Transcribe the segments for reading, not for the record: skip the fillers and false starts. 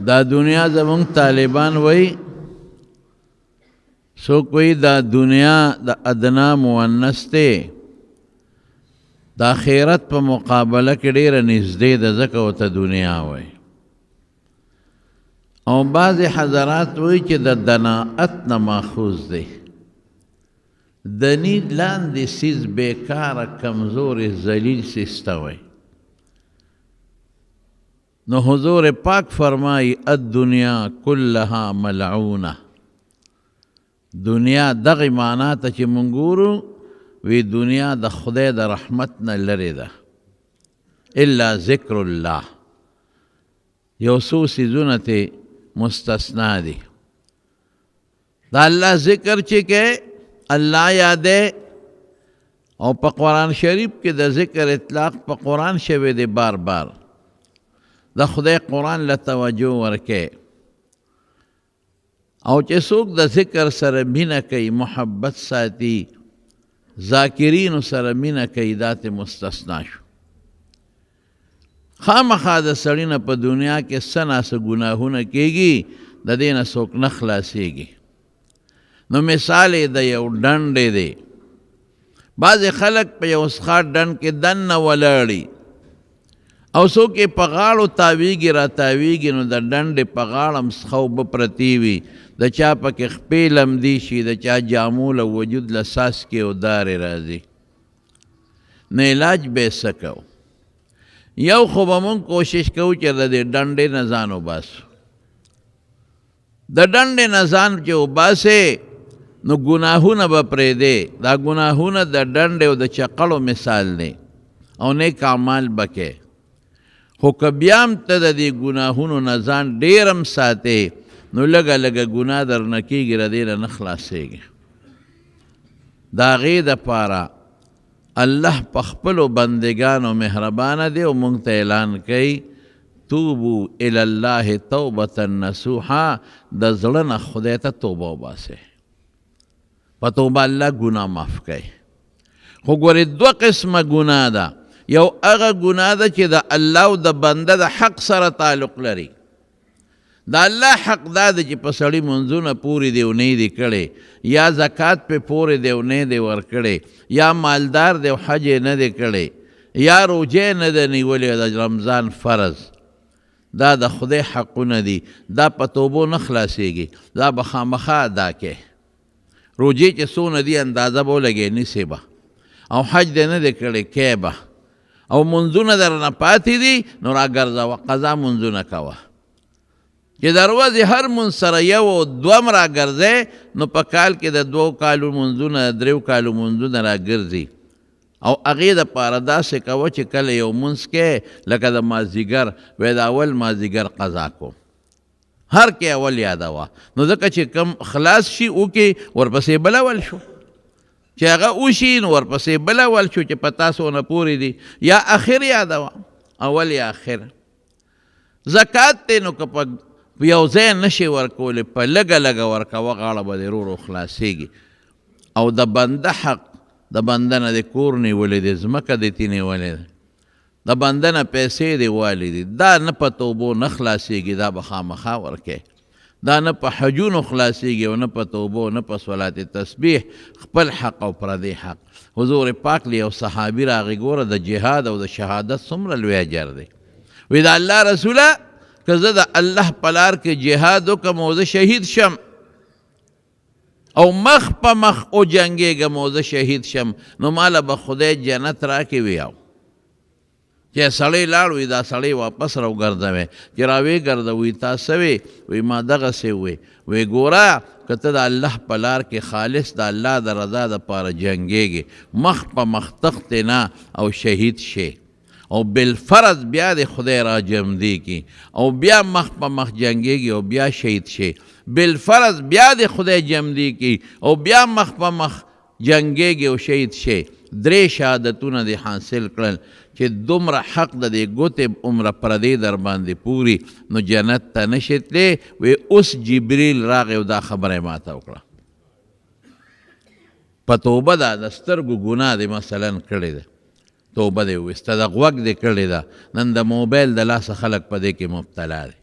دا دنیا زمونږ طالبان وای څوک وای دا دنیا د ادنا مؤنث دی د آخرت په مقابله کې ډېره نږدې ده ځکه ورته دنیا وای او بعضې حضرات وای چې د دناءت نه ماخوذ دی دني لاندې سیز بیکاره کمزورې ذلیل سیسته وای نو حضور پاک فرمائی الدنیا کلها ملعونه دنیا دغی معنی تا چی منگورو وی دنیا د خدای د رحمت نه لرې ده الا ذکر الله یو څو څیزونه ترې مستثنا دي دا الله ذکر چې کې الله یادې او په قرآن شریف کې د ذکر اطلاق په قرآن شوی دی بار بار د خدای قرآن له توجه ورکې او چې څوک د ذکر سره مینه کوي محبت ساتي ذاکرینو سره مینه کوي دا ته مستثنا شو خامخا د سړي نه په دنیا کې څه ناڅه ګناهونه کېږي د دې نه څوک نه خلاصېږي نو مثال یې د یو ډنډې دی بعضې خلک په یو څښاک ډنډ کې دننه ولاړي او څوک یې په غاړو تاویږي را تاویږي نو د ډنډې په غاړه هم څښه اوبه پرتې وي د چا پکې خپې لمدي شي د چا جامو له وجود له څاڅکې او دارې راځي نو علاج به یې څه کوو یو خو به مونږ کوشش کوو چې د دې ډنډې نه ځان وباسو د ډنډې نه ځان چې وباسې نو ګناهونه به پرېږدې دا ګناهونه د ډنډې او د چقړو مثال دی او نیک اعمال به کې خو که بیا هم ته د دې ګناهونو نه ځان ډېر هم ساتې نو لږه لږه ګناه درنه کېږي د دې نه خلاصېږي د هغې دپاره الله په خپلو بندګانو مهربانه دی او موږ ته اعلان کوي توبو الی الله توبة نصوحا د زړه نه خدای ته توبه وباسئ په توبه الله ګناه معاف کوي خو ګورې دوه قسمه ګناه ده یو هغه ګناه ده چې د الله او د بنده د حق سره تعلق لري د الله حق دا ده چې په سړي منځونه پورې دی او نه دی کړی یا زکات پې پورې دی او نه دی ورکړی یا مالدار دی او حج یې نه دی کړی یا روجې نه ده نیولې د رمضان فرض دا د خدای حقونه دي دا په توبو نه خلاصېږي دا به خامخا ادا کې روجې چې څونه دي اندازه به ولګې نیسې به او حج دی نه دی کړی کې به او منځونه در نه پاتې دي نو راګرځوه قضا منځونه کوه چې د ورځې هر مونځ سره یو او دوه م راګرځې نو په کال کې د 2 کالو منځونه 3 کالو منځونه راګرځي او هغې دپاره داسې کوه چې کله یو مونځ کې لکه د مازدیګر وایي د اول مازدیګر قضا کو هر کې اول یادوه نو ځکه چې کم خلاص شي وکې ورپسې بل اول شو چې هغه وشي نو ورپسې بل اول شو چې په تاسو نه پورې دي یا اخر یادوه اول یا اخر زکات دی نو که په یو ځای نشي ورکولی په لږه لږه ورکوه غاړه به دې ورو خلاصېږي او د بنده حق د بنده نه د کور نیولې دی ځمکه دې تې نیولې ده د بنده نه پیسې دې والې دي دا نه په توبو نه خلاصېږي دا به خامخا ورکې دا نه په حجونو خلاصېږي او نه په توبو نه په صلات تسبیح خپل حق او پردی حق حضور پاک لی او صحابي راغی ګوره د جهاد او د شهادت څومره لوی اجر دی وی د الله رسوله که زه د الله په لار کې جهاد وکړم او زه شهید شم او مخ په مخ وجنګېږم او زه شهید شم نو ماله به خدای جنت راکې ویاو چې سړی لاړ وي دا سړی واپس راوګرځوي چې راویې ګرځوي تا څه وې وایي ما دغسې وې وی ګوره که ته د الله په لار کې خالص د الله د رضا دپاره جنګېږي مخ په مخ تختې نه او شهید شي او بالفرض بیا د خدای را جمدی کی او بیا مخ په مخ جنگیږي او بیا شهید شي بالفرض بیا د خدای جمدی کی او بیا مخ په مخ جنگیږي او شهید شي درې شهادتونه دې حاصل کړل چې دومره حق د دې ګوتې عمره پردې در باندې پوری نو جنت ته نشي تللی وی اوس جبریل راغی او دا خبره یې ماته وکړه په توبه دا د سترګو ګناه دې مثلا کړې ده توبه دې ویسته د غوږ دې کړې ده نن د موبایل د لاسه خلک په دې کې مبتلا دی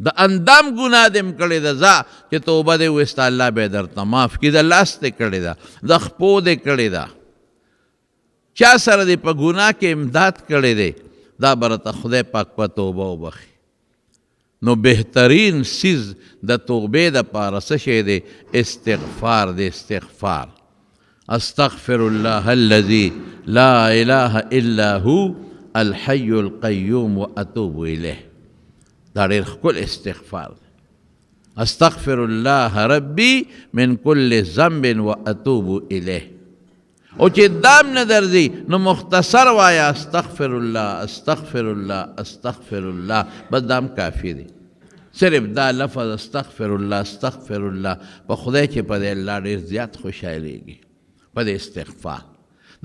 د اندام ګناه دې م کړې ده ځه چې توبه دې وسته الله به یې درته معاف کړي د لاس دې کړې ده د خپو دې کړې ده چا سره دې په ګناه کې امداد کړی دی دا به راته خدای پاک په توبه وبخي نو بهترین سیز د توبې دپاره څه شی دی استغفار دی استغفار استغفر الله الذي لا اله الا هو الحي القيوم واتوب الیه دا ډېر ښکلی استغفار دی استغفر الله ربي من كل ذنب واتوب الیه او چې دام نه درځي نو مختصر وایا استغفر الله استغفر الله استغفر الله بس دام کافی دی صرف دا لفظ استغفر الله استغفر الله په خدای چې په دې الله ډېر زیات خوشحالیږي په دې استغفار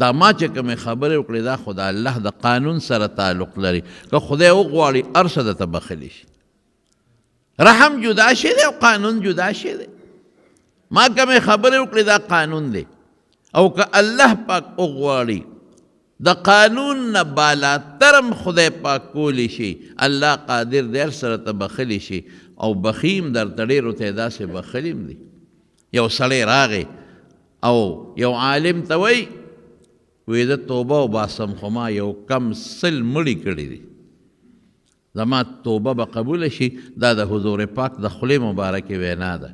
دا ما چې کومې خبرې وکړې دا خو د الله د قانون سره تعلق لري که خدای وغواړي هر څه درته بخلی شي رحم جدا شی دی او قانون جدا شی دی ما کومې خبرې وکړې دا قانون دی او که الله پاک وغواړي د قانون نه بالاترم خدای پاک کولی شي الله قادر دی هر سره ته بخلی شي او بخیم درته ډېرو ته یې داسې بخلیم دی یو سړی راغی او یو عالم ته وایي وی زه توبه وباسم خو ما یو کم سل مړي کړي دي زما توبه به قبوله شي دا د حضور پاک د خولې مبارکې وینا ده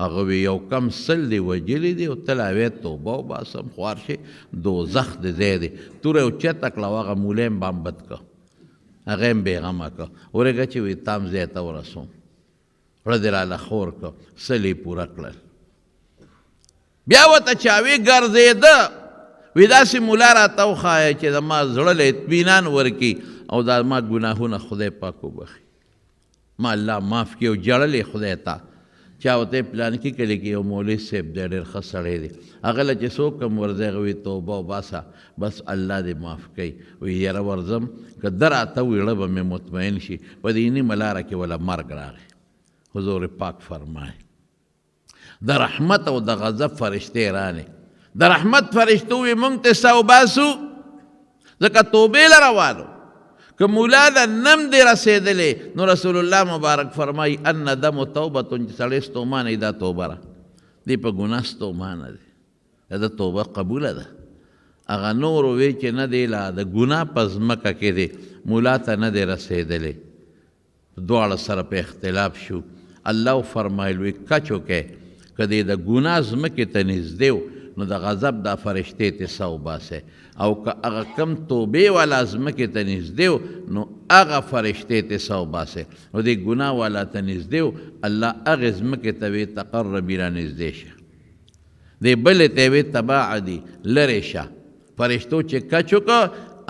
هغه وی یو کم سل دی وجلی دی او تل هغې توبه وباسم خوار شي دوزخ د ځای دی توره یې اوچته کړه او هغه مولی م بامبد کړه هغه م بېغمه کړه ورېږه چې وی تام ځای ته ورسوم زړه دې راله خور کړه سل یې پوره کړل بیا ورته چاوې ګرځېده وی داسې مولا راته وښایه چې زما زړه له اطمینان ورکړي او دا ما ګناهونه خدای پاک وبخي ما الله معاف کړي او ژړلې خدای ته چا ورته پلانکي کلي کې یو مولوي صاحب دی ډېر ښه سړی دی هغه له چې څوک هم ورځي هغه وایي توبه وباسه بس الله دې معاف کوي وایي یاره ورځم که ده راته ویړه به مې مطمئن شي په دې نیمه لاره کې وله مرګ راغی حضور پاک فرمایي د رحمت او د غضب فرشتې رانې د رحمت فرشتو وی مونږ ته سا وباسو ځکه توبې له روانو که مولا د نم دې رسېدلې نو رسول الله مبارک فرمایي الندم توبتون چې سړی ستومانه دا توبه را دې په ګناه ستومانه دی دا توبه قبوله ده هغه نور وی چې نه دی لا د ګناه په ځمکه کې دی مولا ته نه دی رسېدلې دواړه سره په اختلاف شو الله فرمایل وی کچو کې که دې د ګناه ځمکې ته نږدې نو د غضب دا فرشتې ته سا وباسئ او که هغه کم توبې والا ځمکې ته نږدې نو هغه فرشتې ته سا وباسئ نو دې ګناه والا ته نږدې الله هغې ځمکې ته وی تقربي را نږدې شه دې بلې ته وی تباعدي لرې شه فرشتو چې کچ وکړه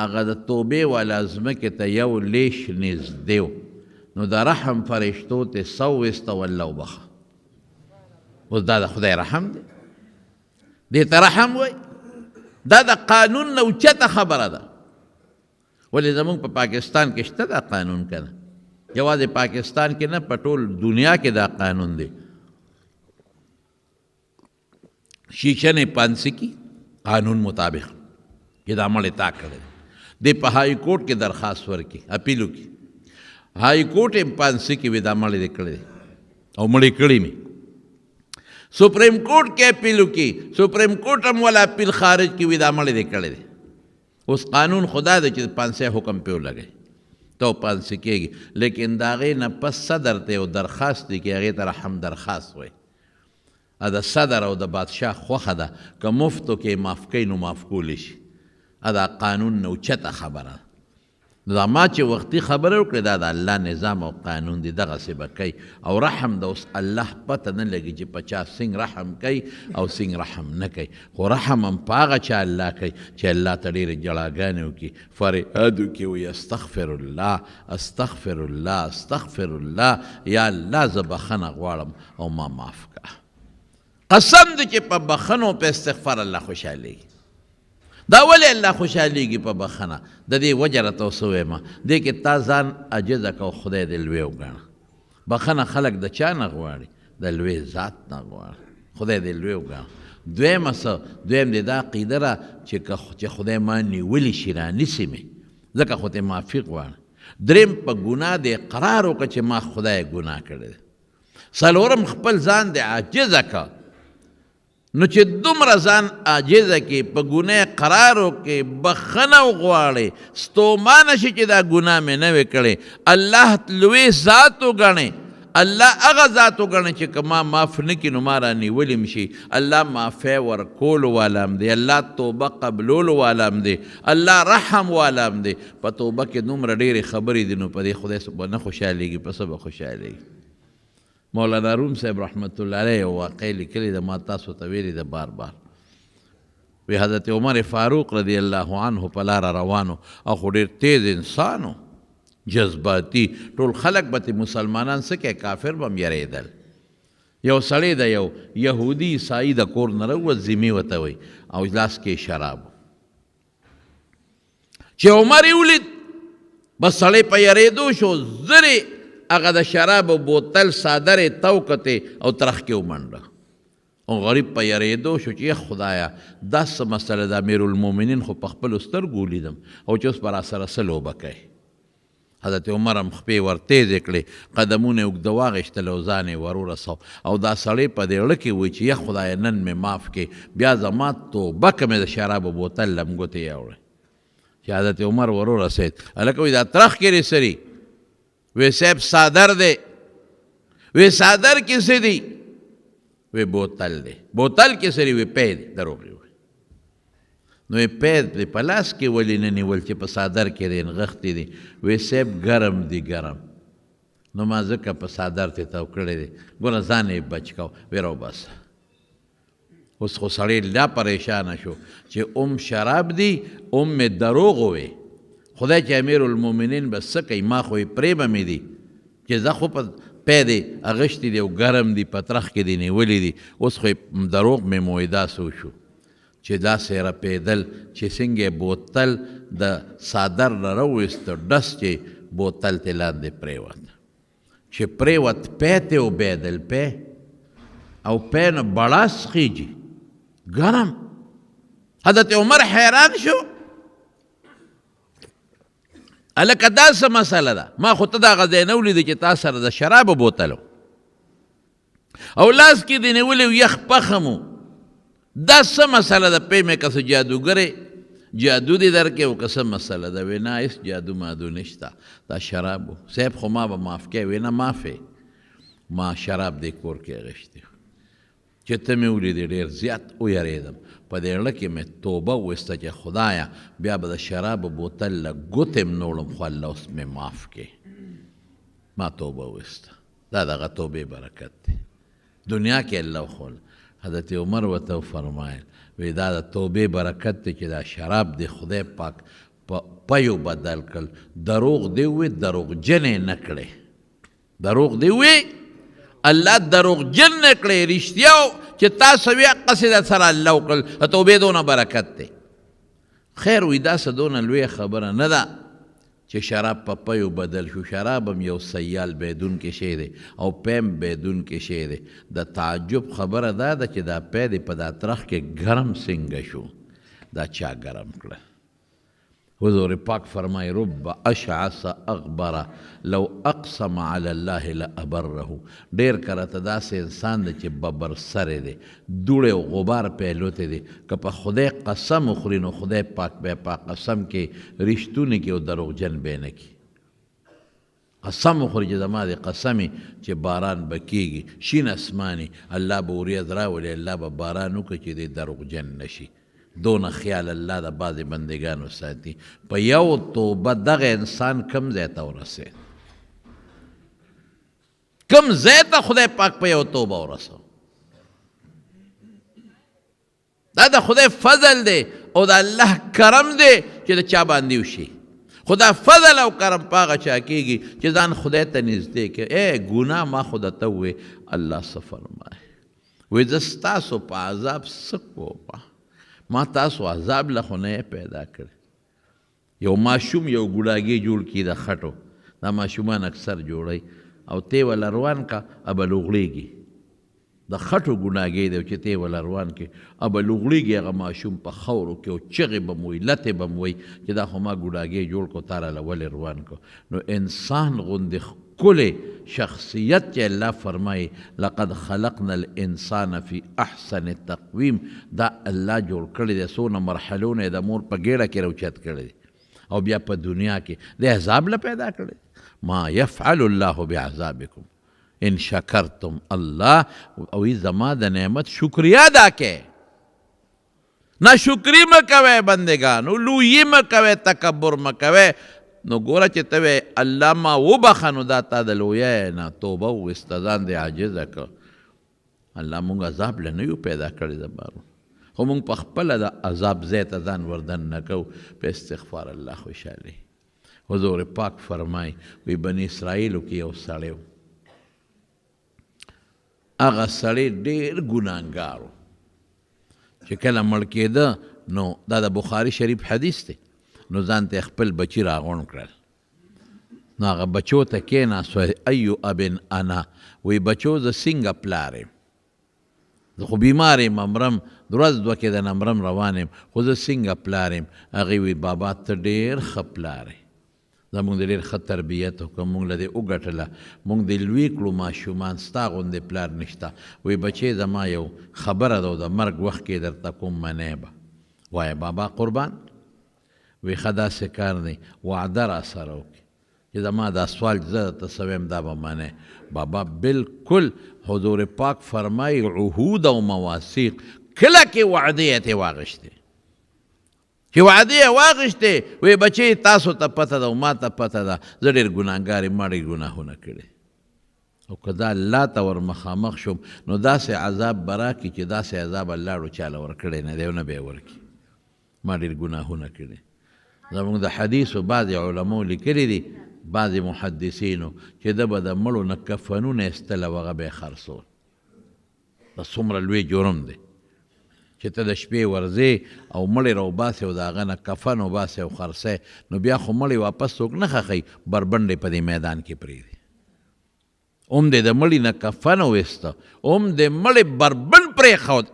هغه د توبې والا ځمکې ته یو لیش نږدې نو د رحم فرشتو ته سا وویسته والله وبخه اوس دا د خدای رحم دی دې ته رحم وای دا د قانون نه اوچته خبره ده ولې زمونږ په پاکستان کې شته دا قانون که نه یوازې پاکستان کې نه په ټول دنیا کې دا قانون دی شیشه نه پانسی کی قانون مطابق چې دا مړی تا کړی دی په هائی کورټ کې درخواست ورکړي اپیل وکړي هائی کورټ یې پانسی کې وي دا مړی دی کړی او مړی کړی مې سپریم کورٹ کې اپیل وکړي سپریم کورٹ هم والا اپیل خارج کې وي دا مړی دی کړی دی اوس قانون خدا دی چې پانسۍ حکم پې ولګوي ته پانسۍ کېږي لیکن د هغې نه پس صدر ته یو درخواست دی کې هغې ته رحم درخواست وایي د صدر او د بادشاه خوښه ده که مفتو کې معاف کوي نو معاف کولی شي دا قانون نه اوچته خبره دا ما چې وختي خبره وکړې دا د الله نظام او قانون دی دغسې به کوي او رحم د اوس الله پته نه لګي چې په چا څنګه رحم کوي او څنګه رحم نه کوي خو رحم هم په هغه چا الله کوي چې الله ته ډېرې جړاګانې وکړي فریاد وکړي وایي استغفر الله استغفر الله استغفر الله یا الله زه بخښنه غواړم او ما معاف کړه قسم دی چې په بخښنو په استغفار الله خوشحالېږي دا ولې الله خوشحالېږي په بخښنه د دې وجه راته اوس ووایم دې کې تا ځان عجزه که خدای دې لوی وګڼه بخښنه خلک د چا نه غواړي د لوی ذات نه غواړي خدای دې لوی وګڼه دویمه څه دویم دې دا عقیده را چې خدای ما نیولی شي رانیسي مې ځکه خو ته معافي غواړه دریم په ګناه د اقرار وکړه چې ما خدای ګناه کړی دی. څلورم خپل ځان د عاجزه که. نو چې دومره ځان عاجزه کې په ګناه اقرار وکړې بخښنه وغواړې ستومانه شي چې دا ګناه مې نه وې کړې الله لوی ذات وګڼې الله هغه ذات وګڼې چې که ما معاف نه کړي نو ما رانیولي م شي. الله معافی ورکولو والا هم دی الله توبه قبلولو والا هم دی الله رحم والا هم دی. په توبه کې دومره ډېرې خبرې دي نو په دې خدای به نه خوشحالېږي په څه به خوشحالېږي. مولانا روم صاحب رحمت الله علیه یو واقع لیکلې ده ما تاسو ته ویلې ده بار بار. وی حضرت عمر فاروق رضی الله عنه په لاره روانو او خو ډېر تیز انسانو جذباتي ټول خلک به مسلمانان څه کوي کافر به هم یریدل. یو سړی د یو یهودي عیسایي د کور نه راووت ذمي ورته وایي او لاس کې شراب چې عمر یې ولید بس سړی په یریدو شو زرې هغه د شرابو بوتل څادرې تو کتې او ترخ کې ومنډه او غریب په یریدو شو چې خدایا دا څه مسله ده امیرالمؤمنین خو په خپلو سترګو ولیدم او چې اوس به راسره څه لوبه کوي. حضرت عمر هم خپې ورتیزې کړې قدمونه یې اوږده واخېستل او ځان یې ور ورسو او دا سړی په دې زړه کې وایي چې یا خدایه نن مې معاف کړې بیا زما توبه که مې د شرابو بوتل لمګوتې یوړې. چې حضرت عمر ور ورسېد هلکه وایي دا ترخ کې سري وی صاحب صادر دے وی صادر کسی دی وی بوتل دے بوتل کسی دی وی پید دروغی وی نو وی پید دی پلاس کی ولی ننیول چی پا صادر کی دی نغختی دی وی صاحب گرم دی گرم نو ما ذکر پا صادر تی تاو کردی دی گونا زانی بچ کاو وی رو بس اس خو سڑی لا پریشان شو چی شراب دی میں دروغ ہوئے خدای چې امیرالمؤمنین بس څه کوي ما خو یې پرېبه مې دي چې زه خو په پی دی اغشتي دی او ګرم دی په ترخ کې دی نیولي دي اوس خو یې دروغ مې مویدا سو شو چې داسې رپېدل چې څنګه بوتل د څادر نه راوویسته ډس چې بوتل تې لاندې پرېوت چې پرېوت پی ته وبېدل پی او پی نه بړاس خیجي ګرم. حضرت عمر حیران شو الکه دا څه مسله ده ما خو ته دغه ځای نه ولیدې چې تا سره د شرابو بوتلو او لاس کې دې نیولي یخ پخم دا څه مسله ده پی مې که څه جادوګرې جادو دې درکې او که څه مسله ده وی نه هېڅ جادو مادو نشته دا شرابو صاحب خو ما به معاف کوې وی نه معافې ما شراب دې کور کې اغېشتې چې ته مې ولیدې ډېر زیات ویرېدم په دې زړه کې مې توبه وویسته چې خدایه بیا به د شرابو بوتل له ګوتې م نه وړم خو الله اوس مې معاف کړې ما توبه وویسته دا دغه توبې برکت دی دنیا کې الله خوله. حضرت عمر ورته وفرمایل وی دا د توبې برکت دی چې دا شراب دی خدای پاک په پیو بدل کړل دروغ دی وی دروغجنې نه کړې دروغ دی وی الله دروغجن نه کړې رښتیا چې تاسو وی قصد سره الله وکړل توبې دونه برکت دی. خیر وی دا څه دونه لویه خبره نه ده چې شراب په پیو بدل شو شراب هم یو سیال بیدون کې شی دی او پیم بیدون کې شی دی. د تعجب خبره دا ده چې دا پی دی په دا ترخ کې ګرم څنګه شو دا چا ګرم کړه. حضور پاک فرمای رب اشعث اغبر لو اقسم علی الله لابره ډیر کله ته داسې انسان دی چې ببر سره دی دوړې او غبار پیلوتی دی که په خدای قسم وخوري نو خدای پاک به په قسم کې رښتونی کې او دروغجن به نه کي قسم وخوري چې زما د قسمې چې باران به کېږي شین اسماني الله به وریځ راولي الله به باران وکړي چې دی دروغجن نشي دون خیال الله د بعضې بندگانو ساتي. په یو توبه دغه انسان کم ځای ته ورسېد کم ځای ته خدای پاک په یو توبه ورسو دا د خدای فضل دی او د الله کرم دی چې د چا باندې وشي خدا فضل او کرم په هغه چا کېږي چې ځان خدای ته نږدې کړي. ای ګناه ما خو درته ووې الله څه فرمایي وایي زه ستاسو په عذاب څه کوم ما تاسو عذاب له خو نه پیدا کړ. یو ماشوم یو ګوډاګي جوړ کړي د خټو دا ماشومان اکثر جوړوي او تی ولا روان کا ابه لوغړېږي د خټو ګناهګۍ دی چې تی وله روان کې ابه لوغړېږي هغه ماشوم په خاورو کې او چغې به م وایي لتې به م وایي چې دا خو ما ګناهګۍ جوړ کړو تا راله ولې روان کړو. نو انسان غوندې ښکلی شخصیت چې الله فرمایي لقد خلقنا الانسان فی احسن تقویم، دا الله جوړ کړی دی. څونه مرحلونه یې د مور په ګېډه کې راوچت کړی دی او بیا په دنیا کې د عذاب له پیدا کړی. ما یفعل الله بعذابکم ان شکرتم. الله او زما د نعمت شکریه ادا کې، ناشکري مه کوئ بندگانو، لویي مه کوئ، تکبر مه کوئ. نو ګوره چې ته وې الله ما وبخه نو دا تا د لویۍ نه توبه وویسته، ځان دې عاجزه که. الله مونږ عذاب له نه یو پیدا کړی د بارو، خو مونږ په خپله د عذاب ځای ته ځان وردن نه کوو په استغفار الله خوشحالي. حضور پاک فرمای وی بني اسرائیلو کې یو سړی و، هغه سړی ډېر ګناهګار و چې کله مړ کېده نو دا د بخاري شریف حدیث دی. نو ځان ته خپل بچي راغونډ کړل، نو هغه بچو ته کېناست وایي ایو ابن انا، وی بچو زه څنګه پلار یم، زه خو بیمار یم مرم، ورځ دوه کې د نمرم روان یم، خو زه څنګه پلار یم. هغې وی بابا ته ډېر ښه پلار یې، زمونږ د ډېر ښه تربیت وکړه، مونږ له دې وګټله، مونږ دې لوی کړو ماشومان، ستا غوندې پلار نشته. وی بچې زما یو خبره ده او د مرګ وخت کې درته کوم منی به. وایه بابا قربان؟ وی ښه داسې کار دی وعده را سره وکړي چې زما دا سوال زه درته څه ویم دا به منې. بابا بالکل حضور پاک فرمایي عهود او مواثیق کله کې وعدې یې ترې واخیستې، چې وعدې یې واخیستې وی بچې تاسو ته پته ده او ما ته پته ده زه ډېر ګناهګار یم، ما ډېر ګناهونه کړي، او که دا الله ته ور مخامخ شوم نو داسې عذاب به راکړي چې داسې عذاب الله ډو چاله ورکړی نه دی او نه به یې ورکړي. ما ډېر ګناهونه کړي. زمونږ د حدیثو بعضې علماو لیکلي دي، بعضې محدثینو، چې ده به د مړو نه کفنونه ایستل او هغه به یې خرڅول. دا څومره لوی جرم دی چې ته د شپې ورځې او مړې راوباسې او د هغه نه کفن وباسې او خرڅی، نو بیا خو مړې واپس څوک نه ښخوي، بربنډ یې په دې میدان کې پرېږدي. هم دې د مړي نه کفن وویسته، هم د مړې بربنډ پرېښود،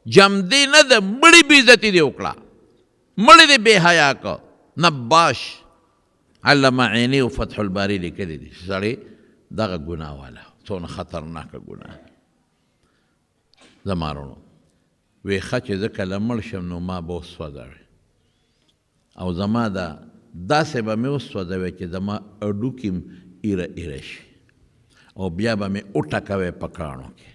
جمدې نه د مړي بېعزتي دې وکړه، مړې دې بې حیا که. نباش علامه عیني او فتح الباري لیکلی دي چې سړی دغه ګناه والا څونه خطرناکه ګناه. زما وروڼو وی ښه چې زه کله مړ شم نو ما به وسوځوې، او زما دا داسې به مې وسوځوې چې زما هډوکي م ایره ایره شي، او بیا به مې وټکوې په کاڼو کې،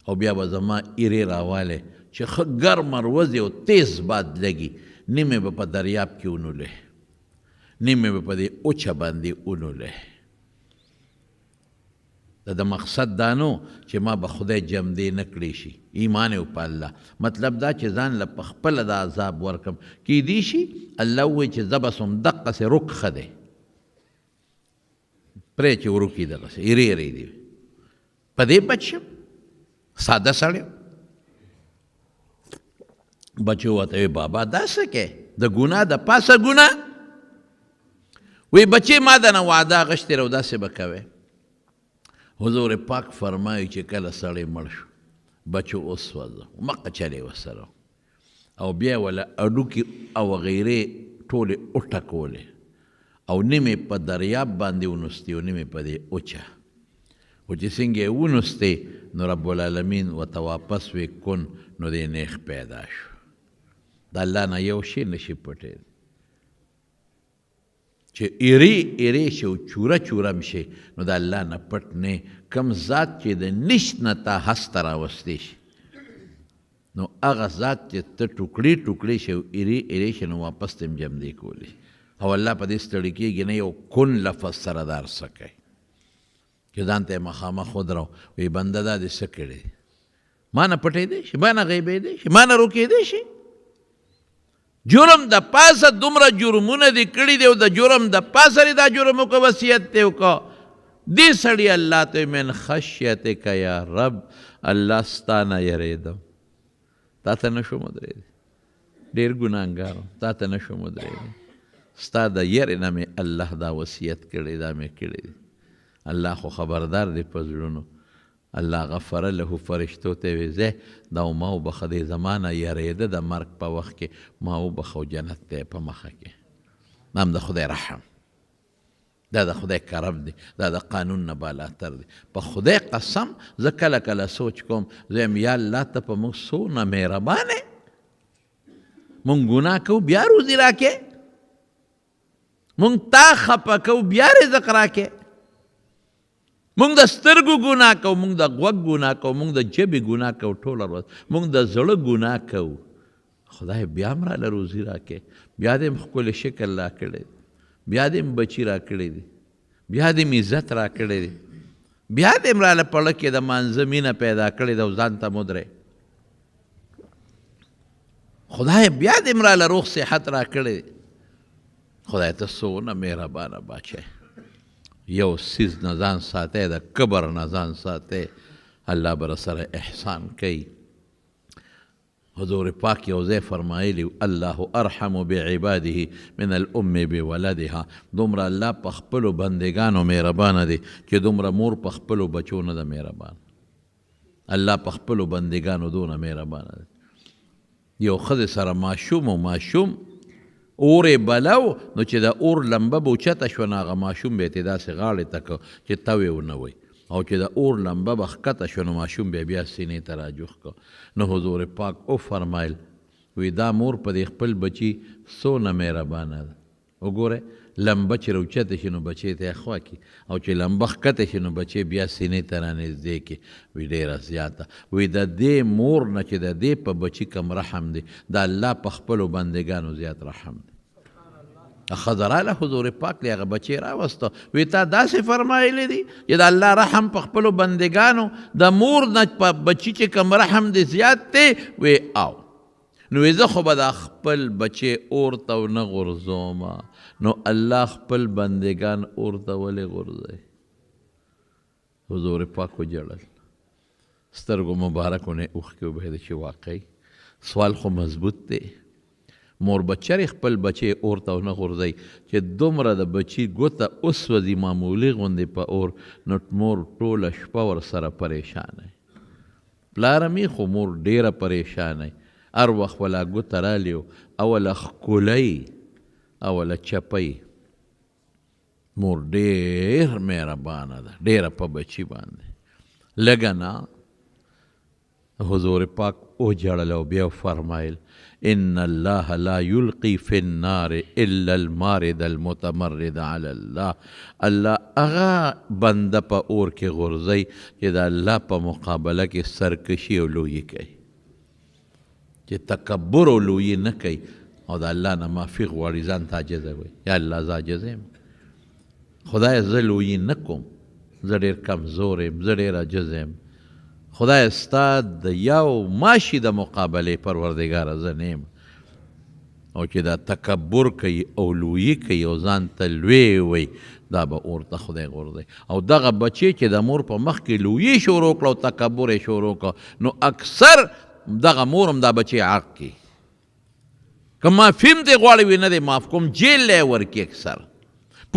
او بیا به زما ایرې راوالی چې ښه ګرمه روزي او تیز باد لګي، نیمې به په دریاب کې ونولې، نیمې به په دې اوچه باندې ونولې. د مقصد دا نو چې ما به خدای جمدې نه کړی شي، ایمان یې په الله، مطلب دا چې ځان له په خپله د عذاب ورکم. کیدی شي الله ووایي چې زه بس هم دقسې رک ښه دی، پرې چې ورکي دغسې ایرې ایرې دي، په دې بچ شم. ساده سړی بچو ورته وی بابا دا څه کې د ګناه د پاسه ګناه؟ وی بچې ما د نه وعده اخیستې ده او داسې به کوې. حضور پاک فرمایي چې کله سړی مړ شو بچو وسوځه، مقه چلې ورسره، او بیا وله هډوکي او غیرې ټولې وټکولې، او نیمې په دریاب باندې ونستې او نیمې په دې اوچه، خو چې څنګه یې ونستې نو رب العالمین ورته واپس وی کن، نو دې نیخ پیدا شو. د الله نه یو شی نشي پټېدی چې ایرې ایرې شي او چوره چوره م شي، نو د الله نه پټ نه. کم ذات چې د نشت نه تا هسته راوستی شي، نو هغه ذات چې ته ټوکړې ټوکړې شي او ایرې ایرې شي، نو واپس ته م جمدې کولی. او الله په دې ستړي کېږي نه، یو کن لفظ سره دا ارڅه کوي چې ځان ته یې مخامخ ودرو، وی بنده دا دې څه کړی، ما نه پټېدی شي، ما نه غیبېدی شي، ما نه روکېدی شي. جرم د پاسه دومره جرمونه دې کړي دي، او د جرم د پاسه دا جرم وکړه، وصیت دې وکړه. دې سړي الله ته من خشیتک یا رب، الله ستا نه یریدم، تا ته نه شم ودرېدی، ډېر ګناهګار وم، تا ته نه شم ودرېدی، ستا د یرې نه مې الله دا وصیت کړی، دا مې کړی دی. الله خو خبردار دی په زړونو. الله غفر له فرشتو ته وی زه دا ما وبخه د زمانه یریده د مرګ په وخت کې ما وبخه جنت ته په مخه کې نام د خدای رحم دا د خدای کرم دی دا د قانون نه بالاتر دی په خدای قسم زه کله کله سوچ کوم زه یم یا الله ته په موږ څونه مهربانې مونږ ګناه کوو بیا روزي راکې مونږ تا خفه کوو بیا رزق راکې مونږ د سترګو ګناه کوو مونږ د غوږ ګناه کوو مونږ د ژبې ګناه کوو ټوله ورځ مونږ د زړه ګناه کوو خدای بیا هم راله روزي راکې بیا دې هم ښکلی شکل راکړی بیا دې هم بچي راکړی دي بیا دې هم عزت راکړی دی بیا دې هم راله پړه کې د مانځه مینه پیدا کړې ده او ځان ته مدرې خدای بیا دې هم راله روغ صحت راکړی دی خدای ته څونه مهربانه باچه یو سیز نه ځان ساتی د کبر نه ځان ساتی الله به رسره احسان کوي حضور پاک یو ځای فرمایلی الله ارحم بعباده من الام بولدها دومره الله په خپلو بندګانو مهربانه دی چې دومره مور په خپلو بچو نه ده مهربان الله په خپلو بندګانو دونه مهربانه دی یو ښځې سره ماشوم و ماشوم اور یې بلو نو چې د اور لمبه به اوچته شوه نو هغه ماشوم به یې تې داسې غاړې ته که چې توې ونه وی او چې د اور لمبه به ښکته شوه نو ماشوم بیا سینې ته راجوخ که نو حضور پاک وفرمایل وی دا مور په دې خپل بچي څونه مهربانه ده وګوره لمبه چې راوچته شي نو بچی ته یې خوا کړي او چې لمبه ښکته شي نو بچی بیا سینې ته رانږدې کړي وی ډېره زیاته وی د دې مور نه چې د دې په بچي کم رحم دی د الله په خپلو بندګانو زیات رحم دی ښځه راله حضور پاک لی هغه بچی راوسته وی تا داسې فرمایلی دی چې د الله رحم په خپلو بندګانو د مور نه په بچي چې کم رحم دی زیات دی وی او نو زه خو به دا خپل بچی اور ته ونه غورځومه نو الله خپل بندگان اور ته ولې غورځوي حضور پاک وجړل سترګو مبارکو نه اوښکې وبهېدې چې واقعي سوال خو مضبوط دی مور بچری خپل بچی اور ته ونه غورځوي چې دومره د بچي ګوته وسوځي معمولي غوندې په اور نو مور ټوله شپه ورسره پریشانه پلاره می خو مور ډېره پریشانه هر وخت ولا ګوته رالیو اوله ښکلی اوله چپی مور ډېر مهربانه ده ډېره په بچي باندې لږه نه حضور پاک وجړل او بیا فرمایل ان الله لا یلقي فی النار الا المارد المتمرد علی الله الله هغه بنده په اور کې غورځوي چې د الله په مقابله کې سرکشي او لویي کوي چې تکبر او لویي نه کوي او د الله نه معافي غواړي ځان ته عاجزه وي یا الله زه عاجزه یم خدای زه لویي نه کوم زه ډېر کمزور یم زه ډېر عاجز یم خدای ستا د یو ماشي د مقابلې پروردګاره زه نه یم او چې دا تکبر کوي او لویي کوي او ځان ته لوی وي دا به اور ته خدای غورځوي او دغه بچی چې د مور په مخ کې لویي شروع کړه او تکبر یې شروع کړه نو اکثر دغه مور هم دا بچی عاق کړي که معافي هم دې غواړي وي نه دی معاف کوم جیل لی ورکړي اکثر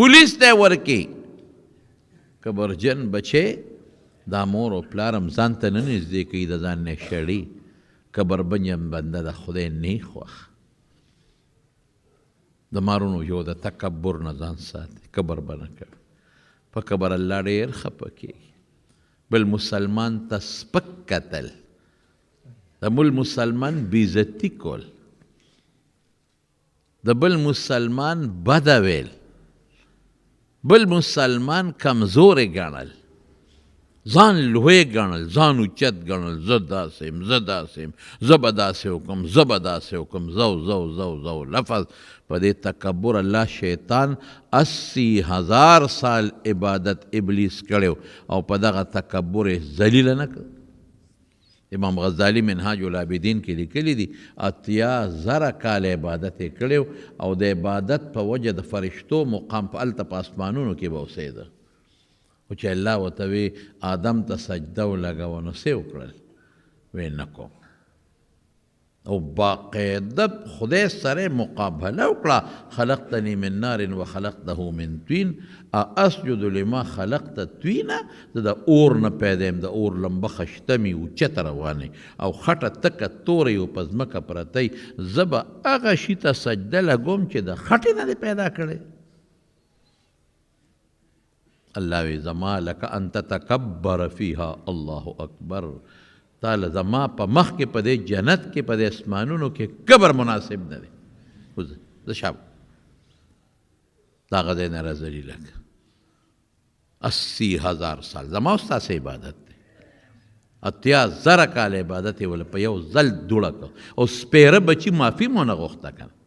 پولیس ته یې ورکړي کبرجن بچی دا مور او پلار هم ځان ته نه نږدې کوي د ځان نه شړي کبربن یم بنده د خدای نه خوښ د مارونو یو د تکبر نه ځان ساتي کبر به نه کوي په کبر الله ډېر خفه کېږي بل مسلمان ته سپک کتل د بل مسلمان بېعزتي کول د بل مسلمان بده ویل بل مسلمان کمزورې ګڼل ځان لوی ګڼل ځان اوچت ګڼل زه داسې یم زه داسې یم زه به داسې وکړم زه به داسې وکړم زو لفظ په دې تکبر الله شیطان 80,000 سال عبادت ابلیس کړی او په دغه تکبر یې ذلیله نه کړ امام غزالی منهاج العابدین کې لیکلی دي 80,000 کال عبادت یې کړی او د عبادت په وجه د فرشتو مقام په هلته په اسمانونو کې به اوسېده او چې الله ورته وی آدم ته سجده ولګوه نو څه وکړل وی نه کوم او باقاعده خدای سره مقابله وکړه خلقتنی من نار وخلقته من طین اسجد لما خلقت طینا د اور نه پیدا یم د اور لمبه خشتمی اوچته روانې او خټه تکه تورې او په ځمکه پرتی زه به هغه شي ته سجده لګوم چې د خټې نه دې پیدا کړی الله وی زما لک ان تتکبر فیها الله اکبر تعالی زما په مخ کې په دې جنت کې په دې اسمانونو کې کبر مناسب نه دی اوس زه شاب دا غځای نه راځي لک 80,000 سال زما ستاسو عبادت دی 80,000 کال عبادت یې ول په یو ځل دوړه کړ او سپیره بچي معافي مونږ غوښته کړه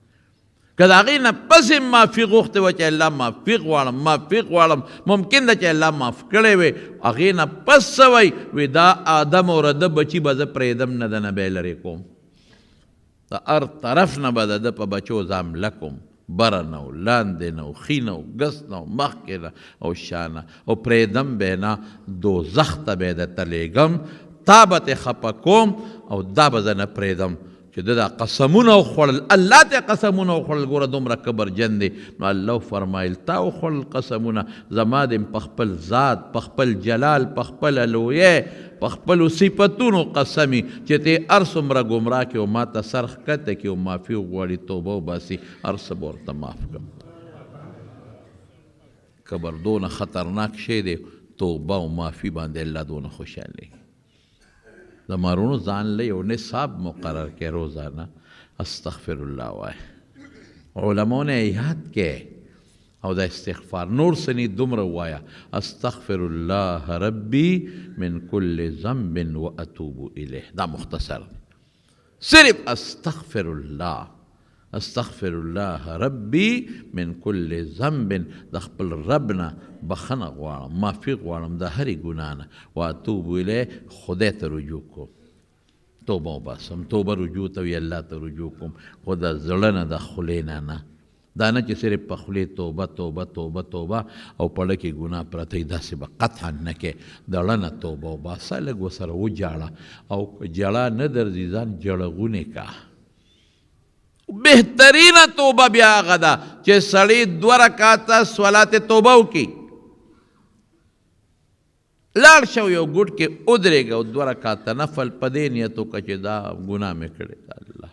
که د هغې نه پسې معافي غوښتې وه چې الله معافي غواړم ممکن ده چې الله معاف کړی وی هغې نه پس څه وی وی دا آدم او د بچي به زه پرېږدم نه د نه به یې لرې کوم د هر طرف نه به د ده په بچو ځامله کوم بره نه و لاندې نه و ښي نه و ګس نه و مخکې نه او شا نه او پرېږدم به یې نه دوزخ ته به یې درته لیږم تا به ترې خفه کوم او دا به زه نه پرېږدم چې د دا قسمونه وخوړل الله ته قسمونه وخوړل ګوره دومره کبرجن دی نو الله فرمایل تا وخوړل قسمونه زما د په خپل ذات په خپل جلال په خپل لویې په خپلو صفتونو قسمي چې ته هر څومره ګمراه کړې او ما ته سر ښکته کړي او معافي وغواړي توبه وباسي هر څه به ورته معاف کړم کبر دونه خطرناک شی دی توبه او معافي باندې الله دونه خوشحالېږي د مارونو ځان له یو نصاب مقرر کې روزانه استغفر الله وایه علماو نه یاد کې او د استغفار نور سنی دومره وایه استغفر الله ربي من كل ذنب واتوب الیه دا مختصر صرف استغفر الله ربي من كل ذنب د خپل رب نه بخنه غواړم معافي غواړم د هرې ګناه نه واتوب الیه خدای ته رجوع کوم توبه وباسم توبه رجوع ته وي الله ته رجوع کوم خو د زړه نه د خولې نه دا نه چې صرف په خولې توبه توبه توبه توبه او پړه کې ګناه پرته وي داسې به قطعا نه کې د زړه نه توبه وباسه لږ ورسره وجاړه او جړه نه درځي ځان جړغونې کا بهترینه توبه بیا هغه ده چې سړی 2 رکعاته صلات توبه وکړي لاړ شو یو ګوټ کې ودرېږه او 2 رکعاته نفل په دې نیت وکړه چې دا ګناه مې کړې ده الله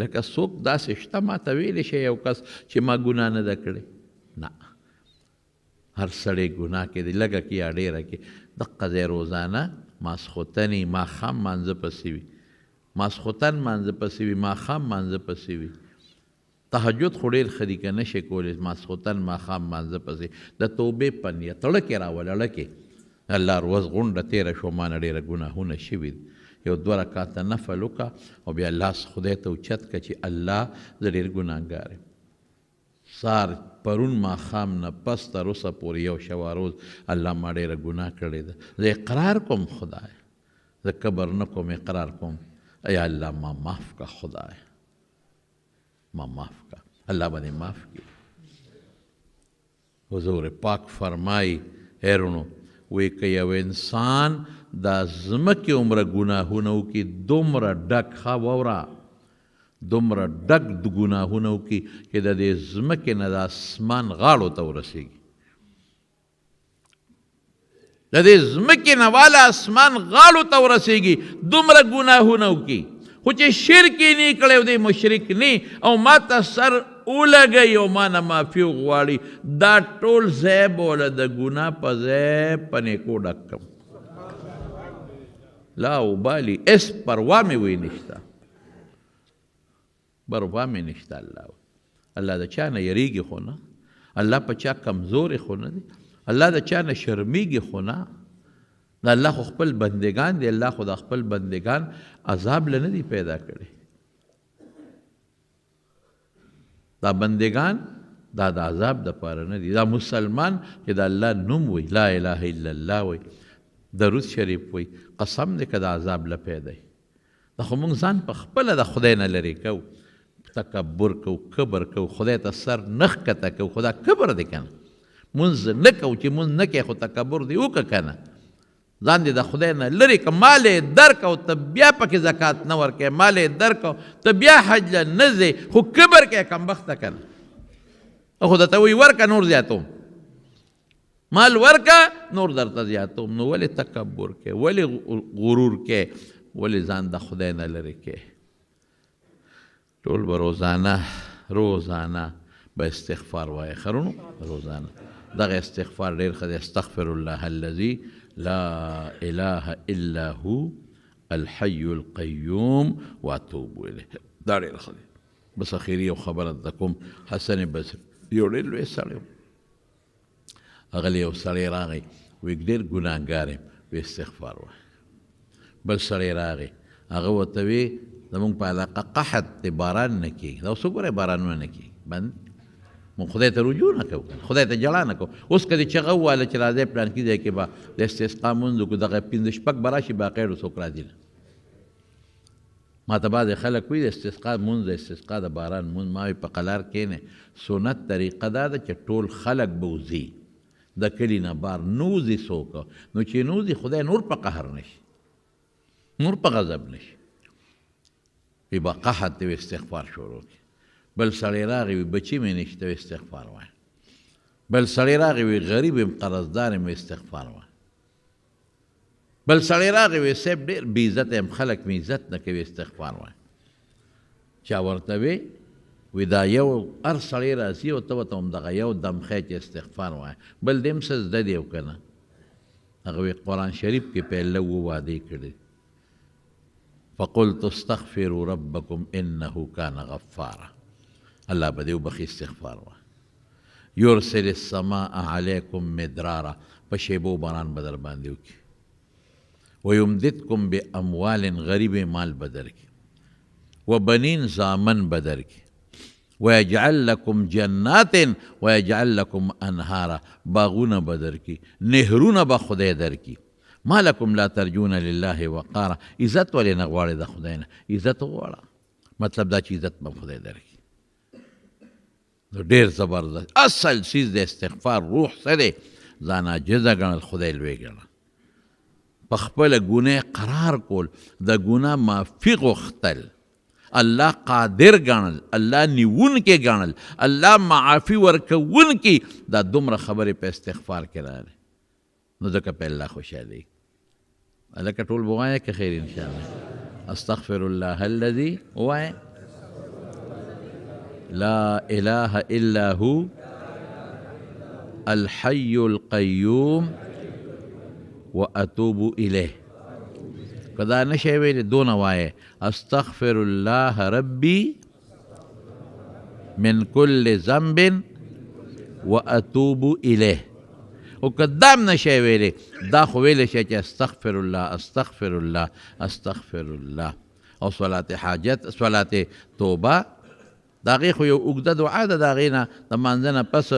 لکه څوک داسې شته ما ته ویلی شي یو کس چې ما ګناه نه ده کړې نه هر سړی ګناه کې دی لږه کې یا ډېره کې دقه ځای روزانه ماسخوتنې ماښام مانځه پسې وي ماسخوتن مانځه پسې وي ماښام مانځه پسې وي تهجد خو ډېر ښه دي که نه شي کولی ماسخوتن ماښام مانځه پسې د توبې په نیت اړه کې راوله اړه کې الله روز غونډه تېره شو ما نه ډېره ګناهونه شوي دي یو 2 رکعاته نفل وکړه او بیا لاس خدای ته اوچت کړه چې الله زه ډېر ګناهګار یم سار پرون ماښام نه پس تر اوسه پورې یو شوه روز الله ما ډېره ګناه کړې ده زه اقرار کوم خدای زه کبر نه کوم اقرار کوم ای الله ما معاف کا خدای ما معاف کا الله باندې معاف کړي حضور پاک فرمای هرونو وی که یو انسان دا ځمکې عمره ګناهونه وکړي دومره ډک ښه واوره دومره ډک د ګناهونه وکړي چې د دې ځمکې نه د اسمان غاړو ته ورسېږي د دې ځمکې نه والا اسمان غاړو ته ورسېږي دومره ګناهونه وکړي خو چې شرک یې نه کړی او دی مشرک نه او ما ته سر ولګوي او ما نه معافي وغواړي دا ټول ځای به وله د ګناه په ځای په نیکو ډک کړم لا ابالي اس پروا مې وی نشته پروا مې نشته الله د چا نه یریږي خو نه الله په چا کمزورې خو نه دی الله د چا نه شرمیږي خو نه د الله خو خپل بندگان دی الله خو د خپل بندگان عذاب له نه دی پیدا کړی دا بندگان دا د عذاب دپاره نه دي دا مسلمان چې د الله نوم وی لا اله الا الله وی درود شریف وی قسم دی که د عذاب له پیدا دا خو مونږ ځان په خپله د خدای نه لرې کوو تکبر کوو کبر کوو خدای ته سر نه ښکته کوو خو دا کبر دی که نه مونځ نه کوو چې مونځ نه کوې خو تکبر دی وکړه که نه ځان دې د خدای نه لرې که مال یې درکه او ته بیا پکې زکات نه ورکوې مال یې درکه ته بیا حج له نه ځې خو کبر کوې کمبخته که نه خو درته وایي ورکه نور زیاتوم مال ورکه نور درته زیاتوم نو ولې تکبر کې ولې غرور کې ولې ځان د خدای نه لرې کې ټول به روزانه به استغفار وایي خرونو روزانه دغه استغفار ډېر ښه دی استغفر الله الذي لا اله الا هو الحي القيوم واتوب الیه دا ډېر ښه دی بس اخري یو خبره درته کوم حسن بصري یو ډېر لوی سړی و هغه یو سړی راغی وایي ډېر ګناهګار یم وایي استغفار وایه بل سړی راغی هغه ورته وایي زمونږ په علاقه قحط دی باران نه کېږي دا اوس وګورئ بارانونه نه کېږي بند مونږ خدای ته رجوع نه کوو خدای ته جړا نه کوو اوس که دې چغه وواله چې راځئ پلانکي ځای کې به د استسقا مونځ وکړو دغه پنځه شپږ به راشي باقی څوک راځي نه ما ته بعضې خلک وایي د استسقا مونځ د استسقا د باران مونځ ما وایي په قلار کښېنئ سنت طریقه دا ده چې ټول خلک به وځي د کلي نه بار نوځي څوک نو چې نوځي خدای نور په قهر نشي نور په غضب نشي وی به قحط دی استغفار شروع کړي بل سړی راغی وي بچي مې نشته استغفار وایه بل سړی راغی وي غریب یم قرضدار یم استغفار وایه بل سړی راغی وي صاحب ډېر بې عزته یم خلک مې عزت نه کوي استغفار وایه چا ورته وی وی دا یو هر سړی راځي او ته ورته همدغه یو دم ښی چې استغفار وایه بل دې هم څه زده دی او که نه هغه وی قرآن شریف کې پهله وعدې کړي فقلت استغفروا ربكم انه كان غفارا الله به دې وبخي استغفار وایه یرسل السماء علیکم مدرارا په شیبو باران به در باندې وکړي ویمددکم باموال غریب مال به درکړي وبنین زامن به درکړي ویجعل لکم جنات ویجعل لکم انهارا باغونه به درکړي نهرونه به خدای درکړي ما لکم لا ترجون لله وقارا عزت ولې نه غواړې د خدای نه عزت وغواړه مطلب دا چې عزت به خدای درکړي نو ډېر زبردست اصل چیز د استغفار روح څه دی ځان عاجزه ګڼل خدای لوی ګڼه په خپله ګناه قرار کول د ګناه معافي غوښتل الله قادر ګڼل الله نیونکی ګڼل الله معافي ورکوونکي دا دومره خبرې په استغفار کې راغلي نو ځکه په الله خوشحالي هلکه ټول به ووایه که خیر انشاءالله استغفر الله الذي ووایه لا اله الا هو الحي القيوم واتوب الیه کدا نشي ویلې دونه وایه استغفر الله ربي من كل ذنب واتوب الیه او قدام نشي ویلې دا خو ویلی شي چې استغفر الله استغفر الله استغفر الله او صلات حاجت صلات توبه دا هغې خو یو اوږده دعا ده د هغې نه د مانځه نه پس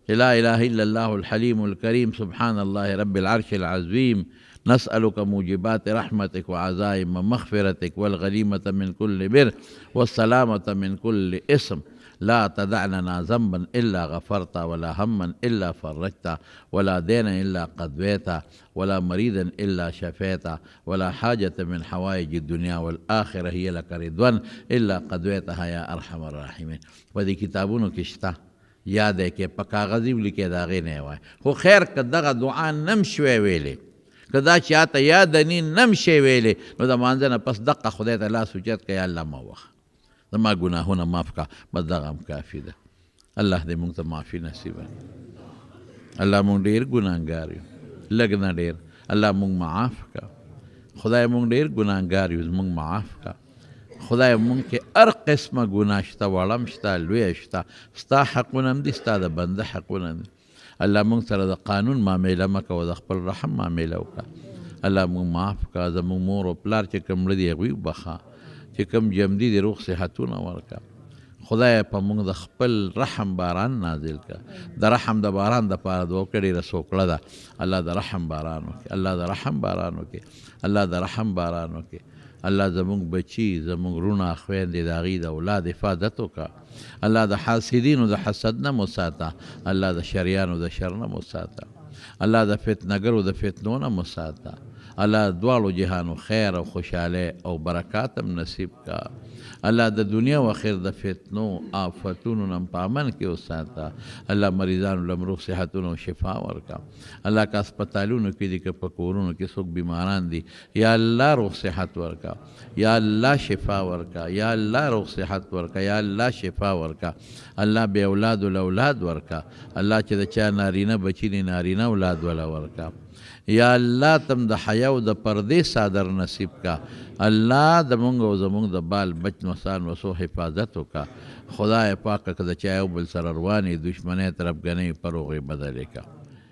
لا اله الا الله الحليم الكريم سبحان الله رب العرش العظيم نسألك موجبات رحمتك وعزائم مغفرتك والغنيمة من كل بر والسلامة من كل اسم لا تدع لنا ذنبا إلا غفرت ولا هما إلا فرجت ولا دينا إلا قضيت ولا مريضا إلا شفيت ولا حاجة من حوائج الدنيا والآخرة هي لك رضوان إلا قضيتها يا أرحم الراحمين ودي كتابونو كشتا یاد ہے کہ په کاغذ ولیکې د هغې نه یې وایي خو خیر که دغه دعا نم شوی ویلې که دا چاته یاد نی نم شی ویلې نو د مانځه نه پس دقه خدای ته لاس اوچت کړه یا الله ما وخه زما ګناهونه معاف کړه بس دغه هم کافي ده الله دې موږ ته معافي نصیب کړي الله موږ ډېر ګناهګار یو لږ نه ډېر الله موږ معاف کړه خدای موږ ډېر ګناهګار یو موږ معاف کړه خدای مونږ کې هر قسمه ګناه شته وړم شته لویه شته ستا حقونه هم دي ستا د بنده حقونه دي الله مونږ سره د قانون معامله مه کوه د خپل رحم معامله وکړه الله مونږ معاف کړه زمونږ مور او پلار چې کوم مړه دي هغوی وبخه چې کوم جمدي دي روغ صحتونه ورکړه خدای په مونږ د خپل رحم باران نازل کړه د رحم د باران دپاره دعا وکړه ډېره سوکړه ده الله د رحم باران وکړي الله د رحم باران وکړي الله د رحم باران وکړي الله زمونږ بچي زمونږ رونه خویندې د هغې د اولاد حفاظت وکړه الله د حاسدینو د حسد نه مو ساته الله د شریانو د شر نه مو ساته الله د فتنګرو د فتنو نه مو ساته الله دواړو جهانو خیر او خوشحالی او برکات هم نصیب کا الله د دنیا و آخر د فتنو آفتونو نه په امن کې وساته الله مریضانو له روغ صحتونو شفا ورکا الله که هسپتالونو کې دي که په کورونو کې څوک بیماران دي یا الله روغ صحت ورکا یا الله شفا ورکا یا الله روغ صحت ورکا یا الله شفا ورکا الله بے اولاد الاولاد ورکا الله چې د چا نارینه بچی دی نارینه اولاد ولا ورکا یا الله تم د حیا او د پردې صادر نصیب کا الله د مونږ او زمونږ د بال بچ نوسان وسو حفاظت وکا خدای پاک که د چا یو بل سره روانې دشمنۍ طرفګنۍ پروغې بدلې کا